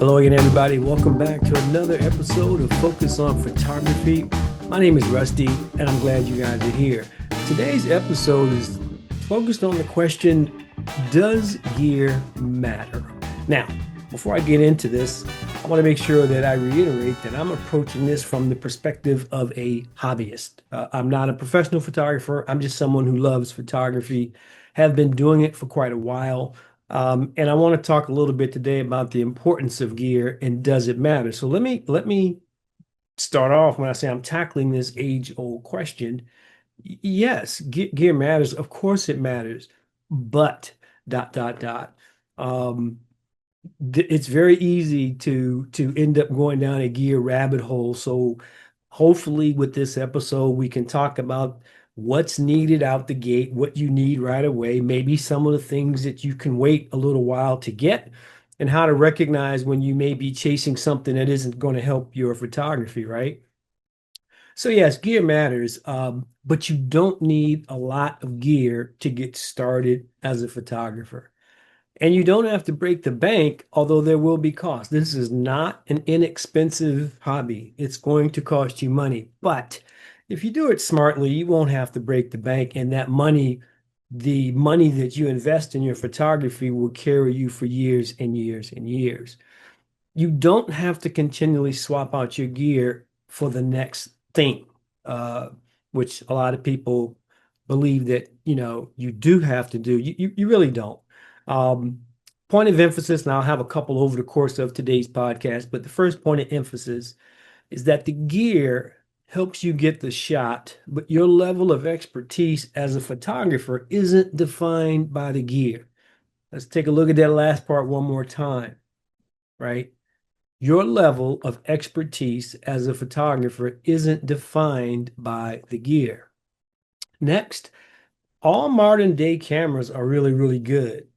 Hello again, everybody. Welcome back to another episode of Focus on Photography. My name is Rusty, and I'm glad you guys are here. Today's episode is focused on the question, does gear matter? Now, before I get into this, I want to make sure that I reiterate that I'm approaching this from the perspective of a hobbyist. I'm not a professional photographer. I'm just someone who loves photography, have been doing it for quite a while. And I want to talk a little bit today about the importance of gear and does it matter? So let me start off when I say I'm tackling this age-old question. Yes, gear matters. Of course it matters. But dot dot dot. Um, it's very easy to end up going down a gear rabbit hole. So hopefully with this episode, we can talk about what's needed out the gate, what you need right away, maybe some of the things that you can wait a little while to get, and how to recognize when you may be chasing something that isn't going to help your photography, right? So yes, gear matters, but you don't need a lot of gear to get started as a photographer. And you don't have to break the bank, although there will be costs. This is not an inexpensive hobby. It's going to cost you money. But if you do it smartly, you won't have to break the bank. And that money, the money that you invest in your photography will carry you for years and years and years. You don't have to continually swap out your gear for the next thing, uh, which a lot of people believe that, you do have to do. You really don't. Um, Point of emphasis, and I'll have a couple over the course of today's podcast, but the first point of emphasis is that the gear helps you get the shot, but your level of expertise as a photographer isn't defined by the gear. Let's take a look at that last part one more time, right? Your level of expertise as a photographer isn't defined by the gear. Next, all modern day cameras are really, really good.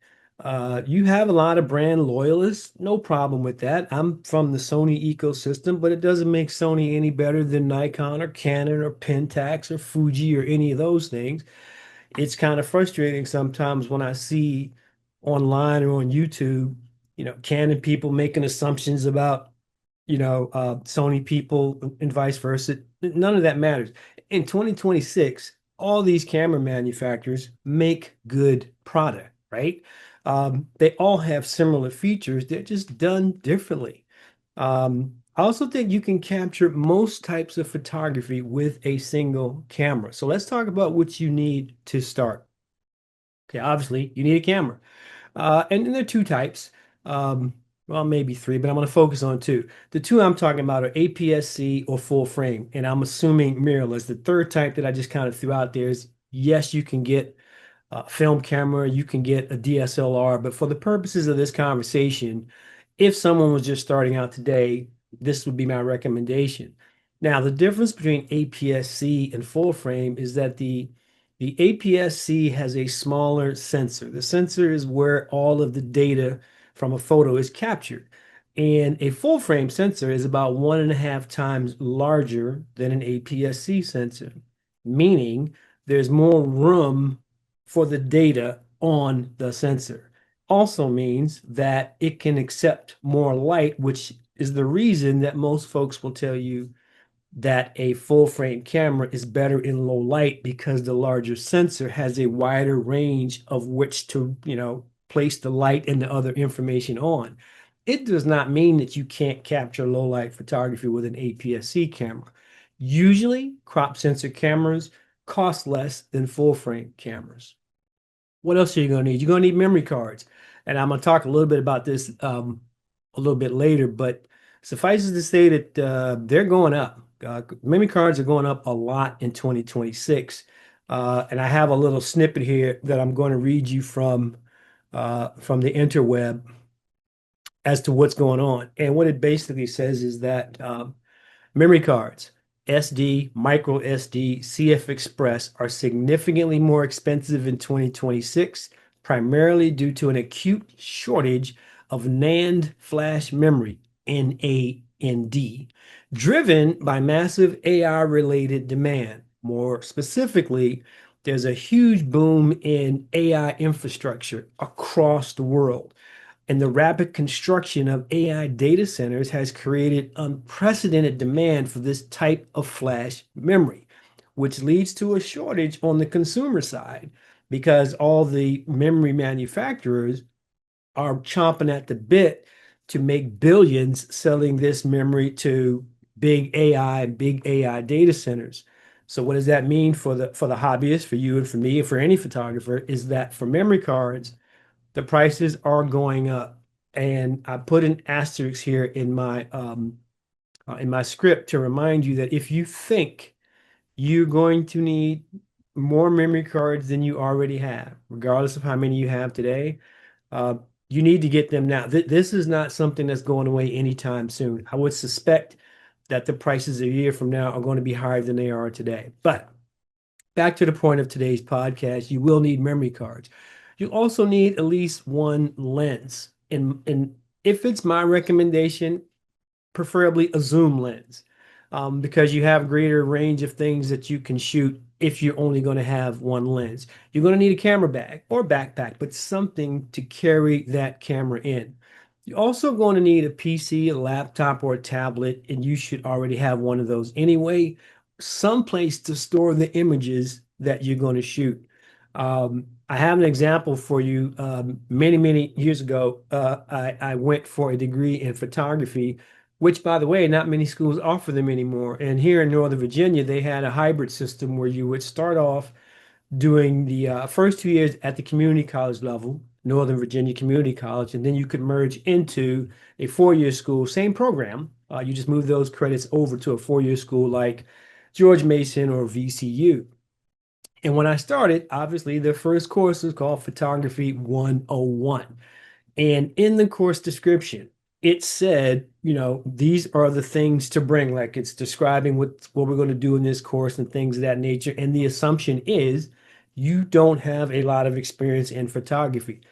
You have a lot of brand loyalists, no problem with that. I'm from the Sony ecosystem, but it doesn't make Sony any better than Nikon or Canon or Pentax or Fuji or any of those things. It's kind of frustrating sometimes when I see online or on YouTube, Canon people making assumptions about Sony people and vice versa. None of that matters. In 2026, all these camera manufacturers make good product, right? They all have similar features. They're just done differently. I also think you can capture most types of photography with a single camera. So let's talk about what you need to start. Okay, obviously you need a camera. And then there are two types. Well, maybe three, but I'm going to focus on two. The two I'm talking about are APS-C or full frame, and I'm assuming mirrorless. The third type that I just kind of threw out there is yes, you can get a film camera, you can get a DSLR, but for the purposes of this conversation, if someone was just starting out today, this would be my recommendation. Now, the difference between APS-C and full frame is that the APS-C has a smaller sensor. The sensor is where all of the data from a photo is captured. And a full frame sensor is about 1.5 times larger than an APS-C sensor, meaning there's more room for the data on the sensor. Also means that it can accept more light, which is the reason that most folks will tell you that a full frame camera is better in low light because the larger sensor has a wider range of which to, place the light and the other information on. It does not mean that you can't capture low light photography with an APS-C camera. Usually, crop sensor cameras cost less than full frame cameras. What else are you going to need? You're going to need memory cards. And I'm going to talk a little bit about this a little bit later, but suffices to say that they're going up. Memory cards are going up a lot in 2026. And I have a little snippet here that I'm going to read you from the interweb as to what's going on. And what it basically says is that memory cards, SD, micro SD, CF Express are significantly more expensive in 2026, primarily due to an acute shortage of NAND flash memory, NAND, driven by massive AI-related demand. More specifically, there's a huge boom in AI infrastructure across the world. And the rapid construction of AI data centers has created unprecedented demand for this type of flash memory, which leads to a shortage on the consumer side because all the memory manufacturers are chomping at the bit to make billions selling this memory to big AI data centers. So what does that mean for the hobbyist, for you and for me, and for any photographer, is that for memory cards, the prices are going up. And I put an asterisk here in my script to remind you that if you think you're going to need more memory cards than you already have, regardless of how many you have today, uh, you need to get them now. This is not something that's going away anytime soon. I would suspect that the prices a year from now are going to be higher than they are today. But back to the point of today's podcast, you will need memory cards. You also need at least one lens. And if it's my recommendation, preferably a zoom lens, because you have greater range of things that you can shoot if you're only going to have one lens. You're going to need a camera bag or backpack, but something to carry that camera in. You're also going to need a PC, a laptop, or a tablet, and you should already have one of those anyway. Some place to store the images that you're going to shoot. I have an example for you. Many years ago, I went for a degree in photography, which, by the way, not many schools offer them anymore. And here in Northern Virginia, they had a hybrid system where you would start off doing the first 2 years at the community college level, Northern Virginia Community College, and then you could merge into a 4-year school, same program. You just move those credits over to a 4-year school like George Mason or VCU. And when I started, obviously, the first course was called Photography 101. And in the course description, it said, these are the things to bring. Like it's describing what we're going to do in this course and things of that nature. And the assumption is you don't have a lot of experience in photography.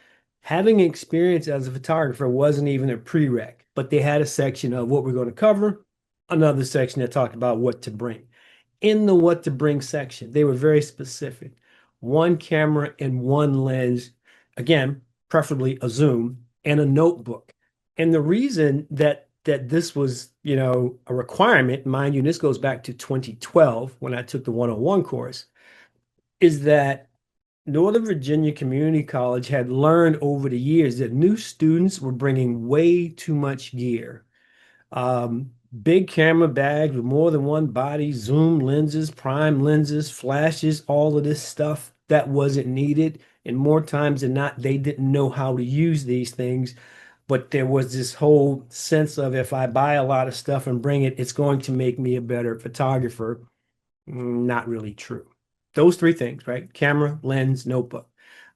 Having experience as a photographer wasn't even a prereq, but they had a section of what we're going to cover, another section that talked about what to bring. In the what to bring section, they were very specific. One camera and one lens, again, preferably a zoom and a notebook. And the reason that this was, a requirement, mind you, and this goes back to 2012 when I took the 101 course, is that Northern Virginia Community College had learned over the years that new students were bringing way too much gear. Big camera bags with more than one body, zoom lenses, prime lenses, flashes, all of this stuff that wasn't needed. And more times than not, they didn't know how to use these things. But there was this whole sense of if I buy a lot of stuff and bring it, it's going to make me a better photographer. Not really true. Those three things, right? Camera, lens, notebook.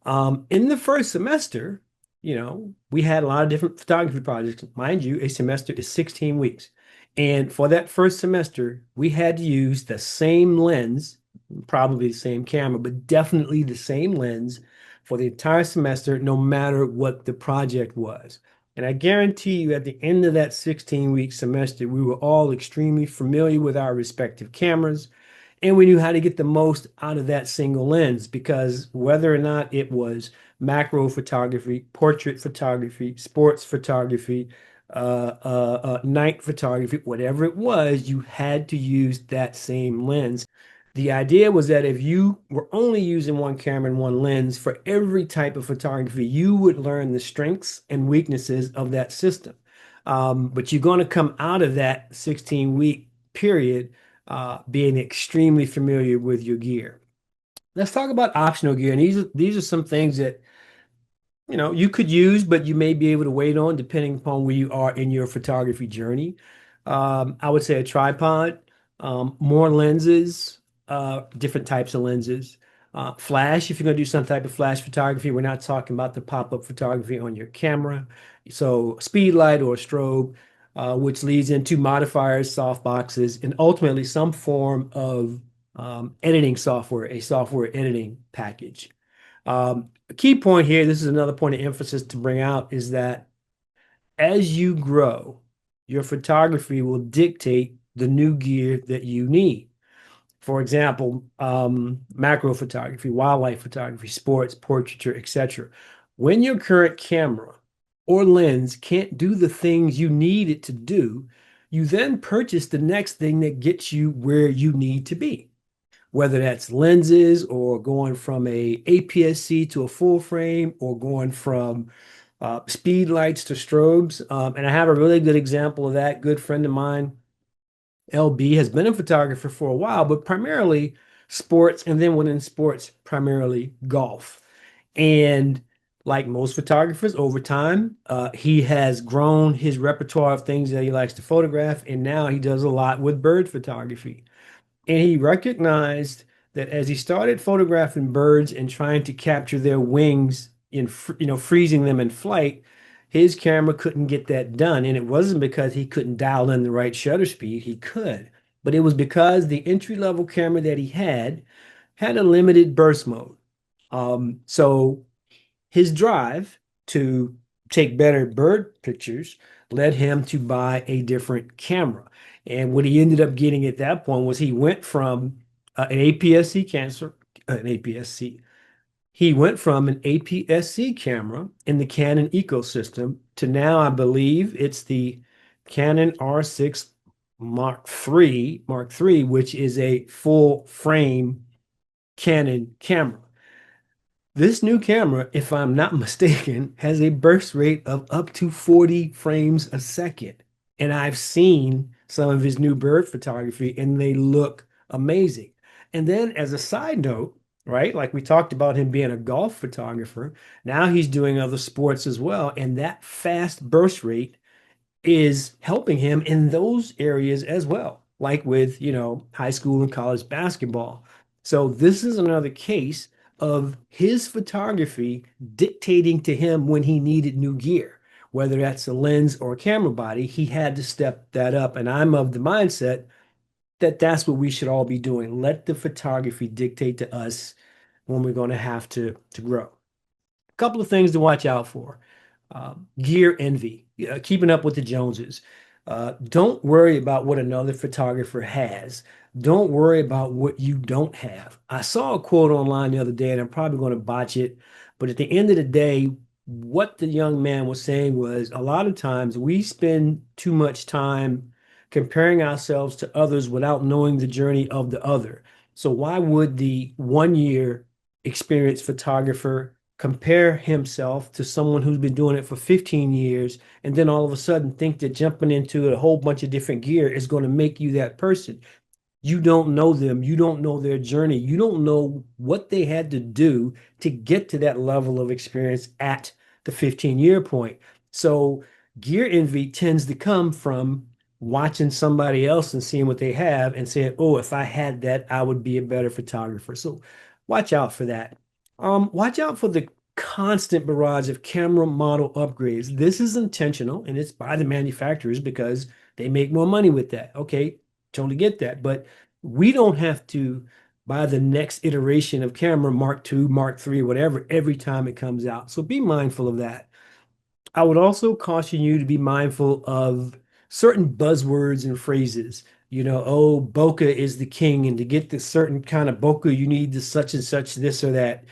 In the first semester, we had a lot of different photography projects. Mind you, a semester is 16 weeks. And for that first semester, we had to use the same lens, probably the same camera, but definitely the same lens for the entire semester, no matter what the project was. And I guarantee you, at the end of that 16-week semester, we were all extremely familiar with our respective cameras, and we knew how to get the most out of that single lens because whether or not it was macro photography, portrait photography, sports photography, night photography, whatever it was, you had to use that same lens. The idea was that if you were only using one camera and one lens for every type of photography, you would learn the strengths and weaknesses of that system. But you're going to come out of that 16-week period being extremely familiar with your gear. Let's talk about optional gear. And these are some things that you could use, but you may be able to wait on depending upon where you are in your photography journey. I would say a tripod, more lenses, different types of lenses. Flash, if you're going to do some type of flash photography, we're not talking about the pop-up photography on your camera. So speed light or strobe, which leads into modifiers, soft boxes, and ultimately some form of editing software, a software editing package. A key point here, this is another point of emphasis to bring out, is that as you grow, your photography will dictate the new gear that you need. For example, macro photography, wildlife photography, sports, portraiture, etc. When your current camera or lens can't do the things you need it to do, you then purchase the next thing that gets you where you need to be, whether that's lenses or going from a APS-C to a full frame or going from speed lights to strobes. And I have a really good example of that. Good friend of mine, LB, has been a photographer for a while, but primarily sports, and then within sports, primarily golf. And like most photographers, over time, he has grown his repertoire of things that he likes to photograph, and now he does a lot with bird photography. And he recognized that as he started photographing birds and trying to capture their wings in, freezing them in flight, his camera couldn't get that done. And it wasn't because he couldn't dial in the right shutter speed. He could, but it was because the entry level camera that he had a limited burst mode. So his drive to take better bird pictures led him to buy a different camera. And what he ended up getting at that point was he went from an APS-C cancer, an APS-C. He went from an APS-C camera in the Canon ecosystem to now, I believe it's the Canon R6 Mark III, which is a full frame Canon camera. This new camera, if I'm not mistaken, has a burst rate of up to 40 frames a second. And I've seen some of his new bird photography and they look amazing. And then, as a side note, right, like we talked about him being a golf photographer, now he's doing other sports as well. And that fast burst rate is helping him in those areas as well, like with, high school and college basketball. So this is another case of his photography dictating to him when he needed new gear, whether that's a lens or a camera body, he had to step that up. And I'm of the mindset that that's what we should all be doing. Let the photography dictate to us when we're going to have to grow. A couple of things to watch out for. Gear envy, keeping up with the Joneses. Don't worry about what another photographer has. Don't worry about what you don't have. I saw a quote online the other day, and I'm probably going to botch it, but at the end of the day, what the young man was saying was a lot of times we spend too much time comparing ourselves to others without knowing the journey of the other. So why would the 1 year experienced photographer compare himself to someone who's been doing it for 15 years and then all of a sudden think that jumping into a whole bunch of different gear is going to make you that person? You don't know them. You don't know their journey. You don't know what they had to do to get to that level of experience at the 15-year point. So gear envy tends to come from watching somebody else and seeing what they have and saying, oh, if I had that, I would be a better photographer. So watch out for that. Watch out for the constant barrage of camera model upgrades. This is intentional and it's by the manufacturers because they make more money with that. Okay, totally get that. But we don't have to buy the next iteration of camera, Mark II, Mark III, whatever, every time it comes out. So be mindful of that. I would also caution you to be mindful of certain buzzwords and phrases. Oh, bokeh is the king, and to get this certain kind of bokeh, you need this such and such, this or that.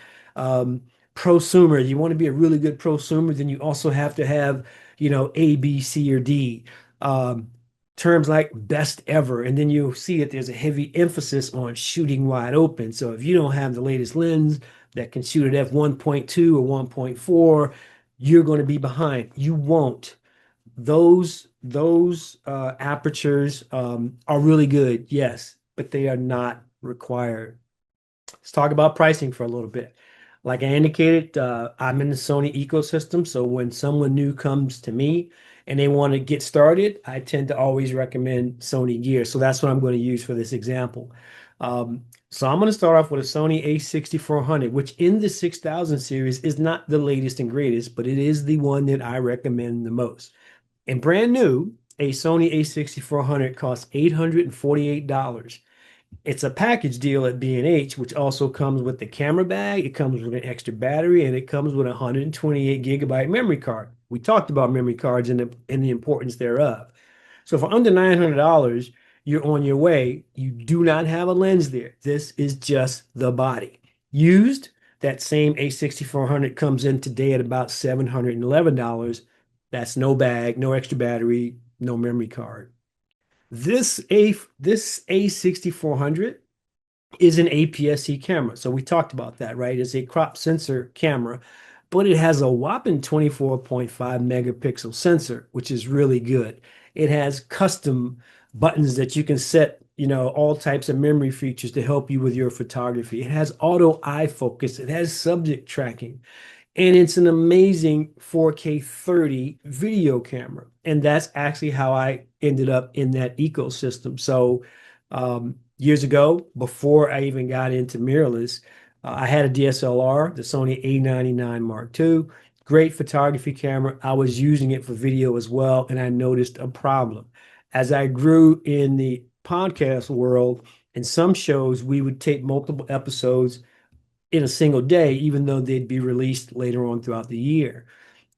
Prosumer, you want to be a really good prosumer, then you also have to have, A, B, C, or D. Um, Terms like best ever, and then you'll see that there's a heavy emphasis on shooting wide open. So if you don't have the latest lens that can shoot at f1.2 or 1.4, you're going to be behind. You won't. Those apertures are really good, yes, but they are not required. Let's talk about pricing for a little bit. Like I indicated, I'm in the Sony ecosystem, so when someone new comes to me and they want to get started, I tend to always recommend Sony gear. So that's what I'm going to use for this example. So I'm going to start off with a Sony a6400, which in the 6000 series is not the latest and greatest, but it is the one that I recommend the most. And brand new, a Sony a6400 costs $848. It's a package deal at B&H, which also comes with the camera bag, it comes with an extra battery, and it comes with a 128 gigabyte memory card. We talked about memory cards and the importance thereof. So for under $900, you're on your way. You do not have a lens there. This is just the body. Used, that same A6400 comes in today at about $711. That's no bag, no extra battery, no memory card. This A6400 is an APS-C camera. So we talked about that, right? It's a crop sensor camera, but it has a whopping 24.5 megapixel sensor, which is really good. It has custom buttons that you can set, all types of memory features to help you with your photography. It has auto eye focus. It has subject tracking. And it's an amazing 4K 30 video camera. And that's actually how I ended up in that ecosystem. So, years ago, before I even got into mirrorless, I had a DSLR, the Sony A99 Mark II, great photography camera. I was using it for video as well, and I noticed a problem. As I grew in the podcast world, in some shows, we would take multiple episodes in a single day, even though they'd be released later on throughout the year.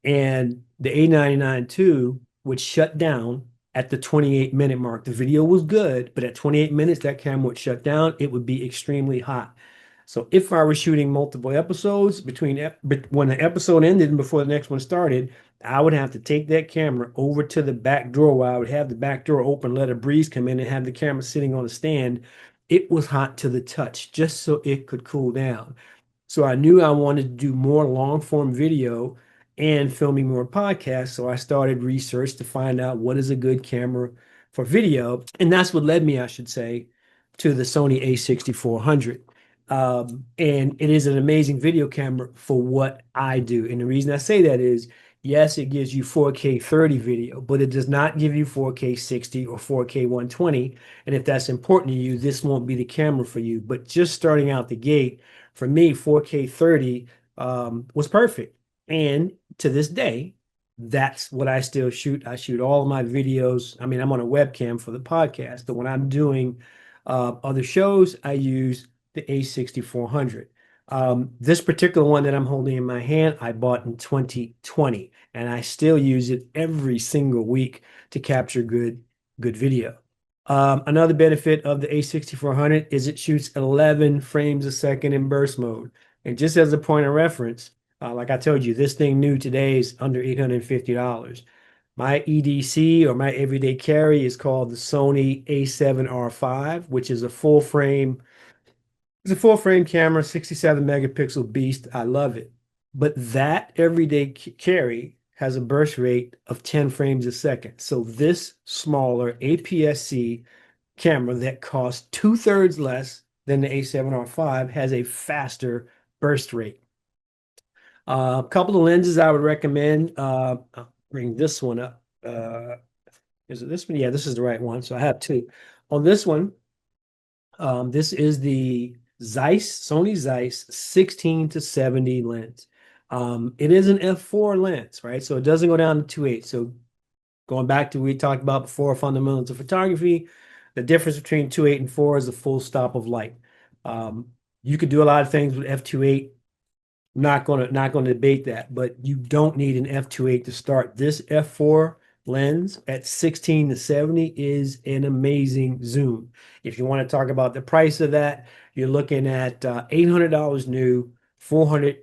And the A99 II would shut down at the 28-minute mark. The video was good, but at 28 minutes, that camera would shut down. It would be extremely hot. So if I was shooting multiple episodes when the episode ended and before the next one started, I would have to take that camera over to the back drawer where I would have the back door open, let a breeze come in, and have the camera sitting on a stand. It was hot to the touch just so it could cool down. So I knew I wanted to do more long form video and filming more podcasts. So I started research to find out what is a good camera for video. And that's what led me, I should say, to the Sony A6400. And it is an amazing video camera for what I do. And the reason I say that is, yes, it gives you 4K 30 video, but it does not give you 4K 60 or 4K 120. And if that's important to you, this won't be the camera for you. But just starting out the gate, for me, 4K 30 was perfect. And to this day, that's what I still shoot. I shoot all of my videos. I mean, I'm on a webcam for the podcast, but when I'm doing other shows, I use the A6400. This particular one that I'm holding in my hand, I bought in 2020, and I still use it every single week to capture good video. Another benefit of the A6400 is it shoots 11 frames a second in burst mode. And just as a point of reference, like I told you, this thing new today is under $850. My EDC or my everyday carry is called the Sony A7R5, which is a full frame. It's a full frame camera, 67 megapixel beast. I love it. But that everyday carry has a burst rate of 10 frames a second. So this smaller APS-C camera that costs two-thirds less than the A7R5 has a faster burst rate. A couple of lenses I would recommend. I'll bring this one up. Is it this one? Yeah, this is the right one. So I have two. On this one, this is the Sony Zeiss 16 to 70 lens. It is an f4 lens, right? So it doesn't go down to 2.8. So going back to what we talked about before, fundamentals of photography, the difference between 2.8 and 4 is a full stop of light. You could do a lot of things with f2.8. Not gonna debate that, but you don't need an f2.8 to start. This f4 lens at 16 to 70 is an amazing zoom. If you want to talk about the price of that, you're looking at $800 new, 400,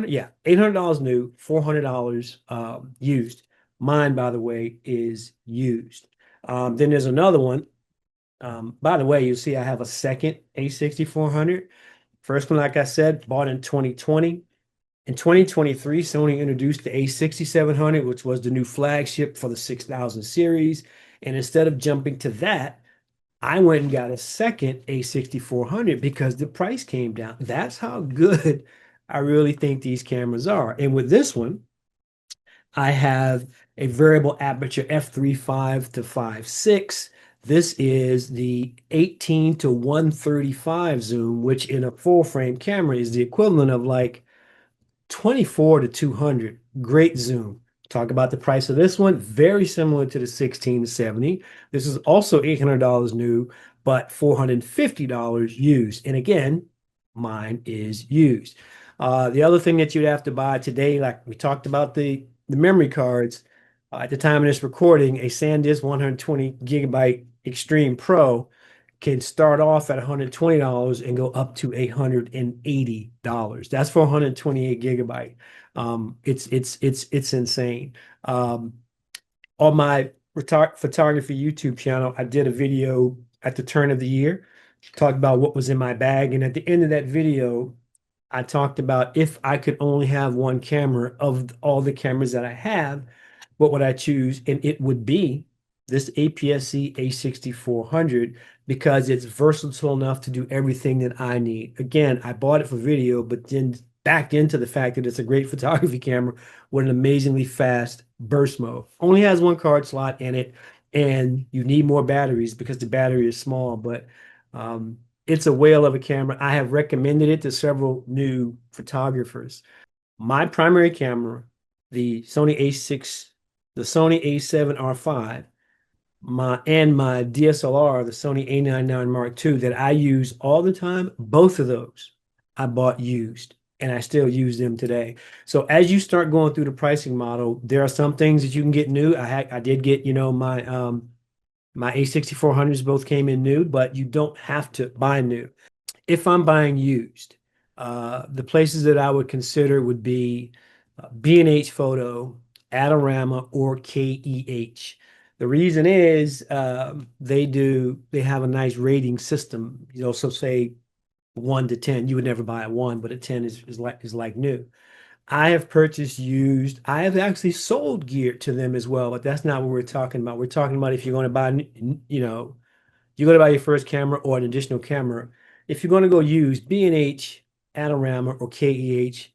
yeah, $800 new, $400 used. Mine, by the way, is used. Then there's another one. By the way, you see I have a second A6400. First one, like I said, bought in 2020. In 2023, Sony introduced the A6700, which was the new flagship for the 6000 series. And instead of jumping to that, I went and got a second A6400 because the price came down. That's how good I really think these cameras are. And with this one, I have a variable aperture f3.5 to 5.6. This is the 18 to 135 zoom, which in a full frame camera is the equivalent of like 24 to 200. Great zoom. Talk about the price of this one. Very similar to the 16 to 70. This is also $800 new, but $450 used. And again, mine is used. The other thing that you'd have to buy today, like we talked about the memory cards, at the time of this recording, a SanDisk 120 gigabyte Extreme Pro can start off at $120 and go up to $880. That's for 128 gigabyte. It's insane. Um, on my photography YouTube channel, I did a video at the turn of the year, talked about what was in my bag, and at the end of that video, I talked about if I could only have one camera of all the cameras that I have, what would I choose? And it would be this APS-C A6400 because it's versatile enough to do everything that I need. Again, I bought it for video, but then backed into the fact that it's a great photography camera with an amazingly fast burst mode. Only has one card slot in it, and you need more batteries because the battery is small, but it's a whale of a camera. I have recommended it to several new photographers. My primary camera, the Sony A6, the Sony A7R5, my DSLR, the Sony A99 Mark II that I use all the time, both of those I bought used and I still use them today. So as you start going through the pricing model, there are some things that you can get new. I did get, my A6400s both came in new, but you don't have to buy new. If I'm buying used, the places that I would consider would be B&H Photo, Adorama, or KEH. The reason is they have a nice rating system. So say 1 to 10, you would never buy a 1, but a 10 is like new. I have purchased used. I have actually sold gear to them as well, but that's not what we're talking about. We're talking about if you're going to buy, you're going to buy your first camera or an additional camera. If you're going to go used, B&H, Adorama, or KEH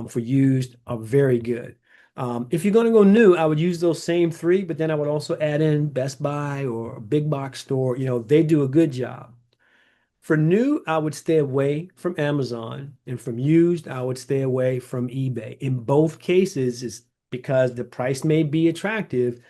for used are very good. If you're going to go new, I would use those same three, but then I would also add in Best Buy or a big box store. They do a good job. For new, I would stay away from Amazon, and from used, I would stay away from eBay. In both cases, it's because the price may be attractive,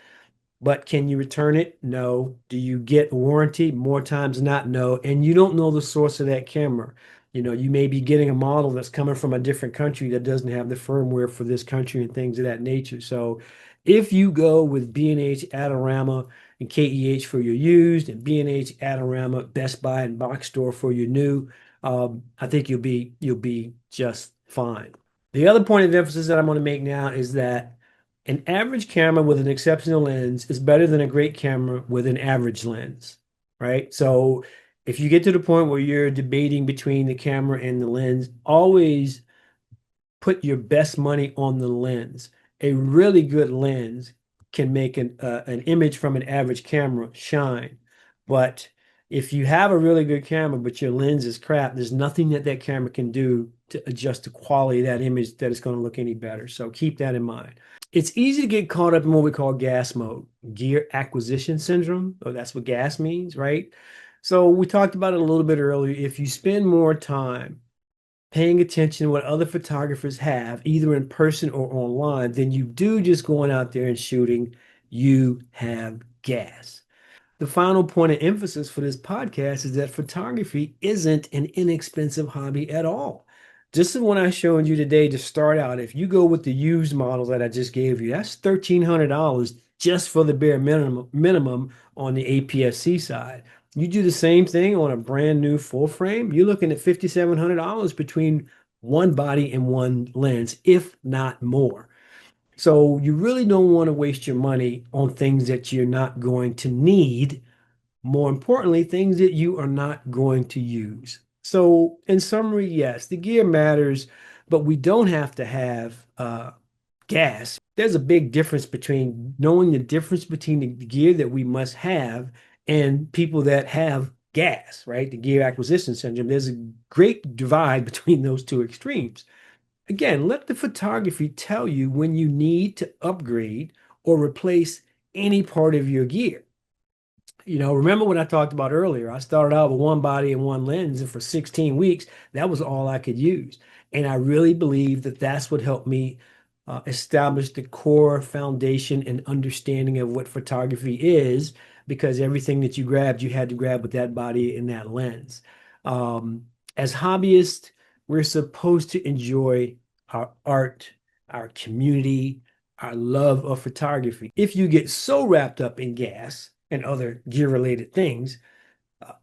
but can you return it? No. Do you get a warranty? More times than not, no. And you don't know the source of that camera. You may be getting a model that's coming from a different country that doesn't have the firmware for this country and things of that nature. So if you go with B&H, Adorama, and KEH for your used, and B&H, Adorama, Best Buy, and Box Store for your new, I think you'll be just fine. The other point of emphasis that I'm going to make now is that an average camera with an exceptional lens is better than a great camera with an average lens, right? So if you get to the point where you're debating between the camera and the lens, always put your best money on the lens. A really good lens can make an image from an average camera shine. But if you have a really good camera, but your lens is crap, there's nothing that that camera can do to adjust the quality of that image that it's going to look any better. So keep that in mind. It's easy to get caught up in what we call gas mode, gear acquisition syndrome. Oh, that's what gas means, right? So we talked about it a little bit earlier. If you spend more time paying attention to what other photographers have, either in person or online, than you do just going out there and shooting, you have gas. The final point of emphasis for this podcast is that photography isn't an inexpensive hobby at all. Just the one I showed you today to start out, if you go with the used models that I just gave you, that's $1,300 just for the bare minimum on the APS-C side. You do the same thing on a brand new full frame, you're looking at $5,700 between one body and one lens, if not more. So you really don't want to waste your money on things that you're not going to need. More importantly, things that you are not going to use. So in summary, yes, the gear matters, but we don't have to have gas. There's a big difference between knowing the difference between the gear that we must have and people that have gas, right? The gear acquisition syndrome. There's a great divide between those two extremes. Again, let the photography tell you when you need to upgrade or replace any part of your gear. Remember what I talked about earlier? I started out with one body and one lens, and for 16 weeks, that was all I could use. And I really believe that that's what helped me establish the core foundation and understanding of what photography is, because everything that you grabbed, you had to grab with that body and that lens. As hobbyists, we're supposed to enjoy our art, our community, our love of photography. If you get so wrapped up in gas and other gear related things,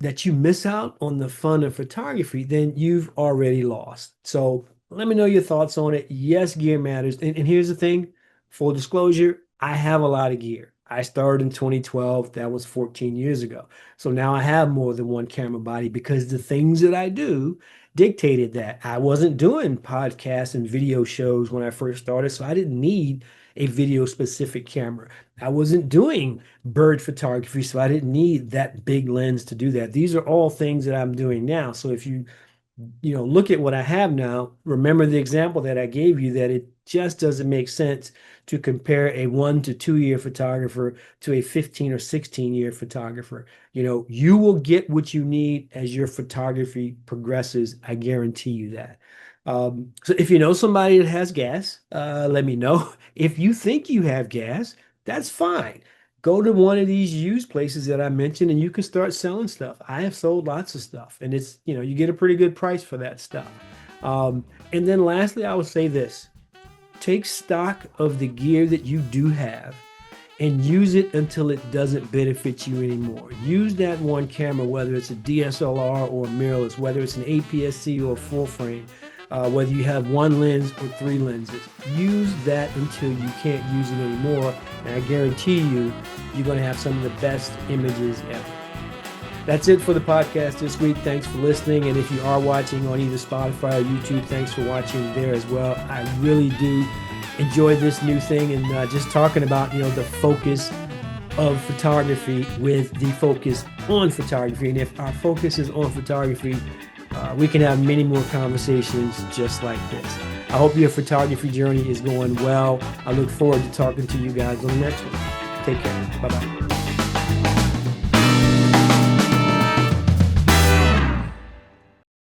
that you miss out on the fun of photography, then you've already lost. So let me know your thoughts on it. Yes, gear matters. And here's the thing, full disclosure, I have a lot of gear. I started in 2012. That was 14 years ago. So now I have more than one camera body because the things that I do dictated that. I wasn't doing podcasts and video shows when I first started, so I didn't need a video specific camera. I wasn't doing bird photography, so I didn't need that big lens to do that. These are all things that I'm doing now. So if you look at what I have now, remember the example that I gave you, that it just doesn't make sense to compare a 1 to 2 year photographer to a 15 or 16-year photographer. You will get what you need as your photography progresses. I guarantee you that. So if you know somebody that has gas, let me know. If you think you have gas, that's fine. Go to one of these used places that I mentioned and you can start selling stuff. I have sold lots of stuff, and you get a pretty good price for that stuff. And then lastly, I would say this: take stock of the gear that you do have and use it until it doesn't benefit you anymore. Use that one camera, whether it's a DSLR or mirrorless, whether it's an APS-C or full frame, whether you have one lens or three lenses. Use that until you can't use it anymore, and I guarantee you're going to have some of the best images ever. That's it for the podcast this week. Thanks for listening, and if you are watching on either Spotify or YouTube, thanks for watching there as well. I really do enjoy this new thing, and just talking about the focus of photography with the focus on photography. And if our focus is on photography, we can have many more conversations just like this. I hope your photography journey is going well. I look forward to talking to you guys on the next one. Take care. Bye-bye.